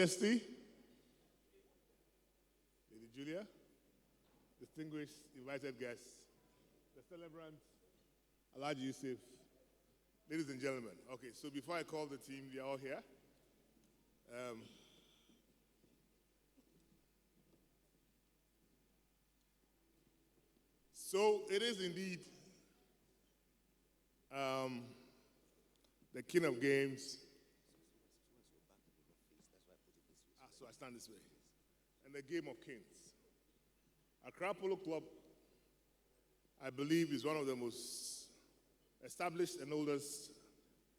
Majesty, Lady Julia, distinguished invited guests, the celebrant, Alhaji Yusif, ladies and gentlemen. Okay, so before I call the team, they are all here. So it is indeed the King of Games. So I stand this way. And the Game of Kings. Accra Polo Club, I believe, is one of the most established and oldest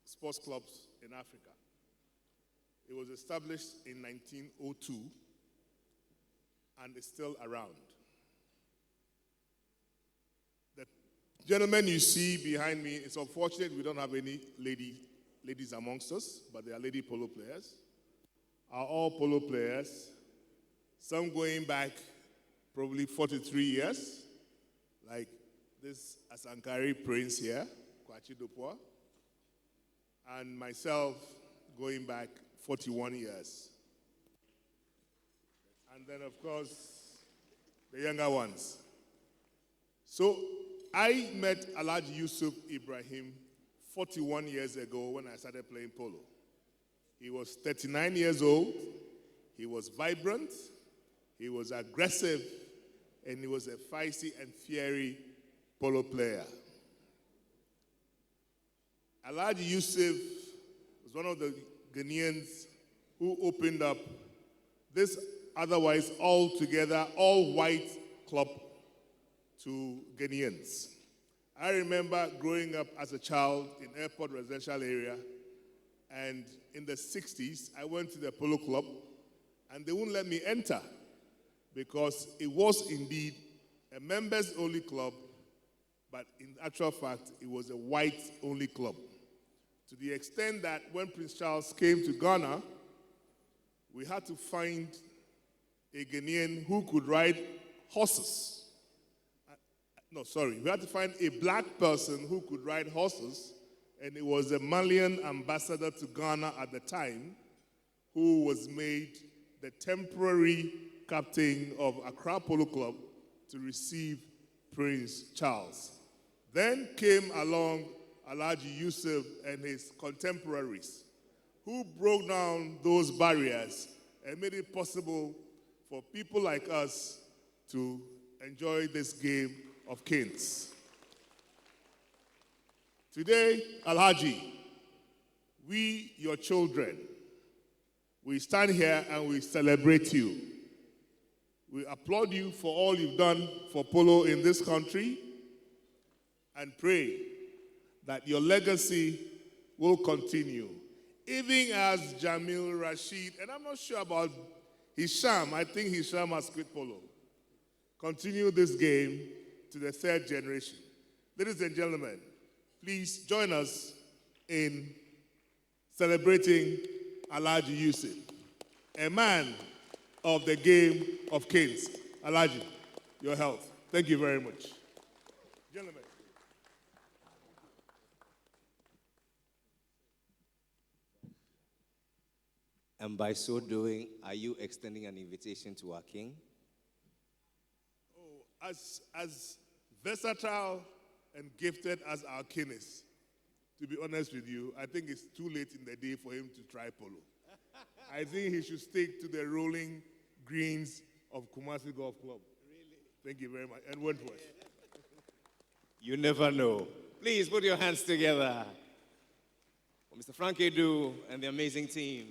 sports clubs in Africa. It was established in 1902 and is still around. The gentleman you see behind me, it's unfortunate we don't have any ladies amongst us, but they are lady polo players. Are all polo players, some going back probably 43 years, like this Asankari Prince here, Kwachi Dopua, and myself going back 41 years. And then, of course, the younger ones. So I met Alhaji Yusuf Ibrahim 41 years ago when I started playing polo. He was 39 years old, he was vibrant, he was aggressive, and he was a feisty and fiery polo player. Alhaji Yusuf was one of the Ghanaians who opened up this otherwise altogether all-white club to Ghanaians. I remember growing up as a child in Airport Residential Area, and in the 60s, I went to the polo club, and they wouldn't let me enter because it was indeed a members-only club, but in actual fact, it was a white-only club. To the extent that when Prince Charles came to Ghana, we had to find a Ghanaian who could ride horses. We had to find a black person who could ride horses, and it was a Malian ambassador to Ghana at the time who was made the temporary captain of Accra Polo Club to receive Prince Charles. Then came along Alhaji Yusuf and his contemporaries, who broke down those barriers and made it possible for people like us to enjoy this game of kings. Today, Alhaji, we, your children, we stand here and we celebrate you. We applaud you for all you've done for polo in this country and pray that your legacy will continue. Even as Jamil Rashid, and I'm not sure about Hisham, I think Hisham has quit polo. Continue this game to the third generation. Ladies and gentlemen, please join us in celebrating Alhaji Yusuf, a man of the Game of Kings. Alhaji, your health. Thank you very much. Gentlemen. And by so doing, are you extending an invitation to our king? Oh, as versatile and gifted as our king is, to be honest with you, I think it's too late in the day for him to try polo. I think he should stick to the rolling greens of Kumasi Golf Club. Really? Thank you very much. And Wentworth. You never know. Please put your hands together for Mr. Frank Edu and the amazing team.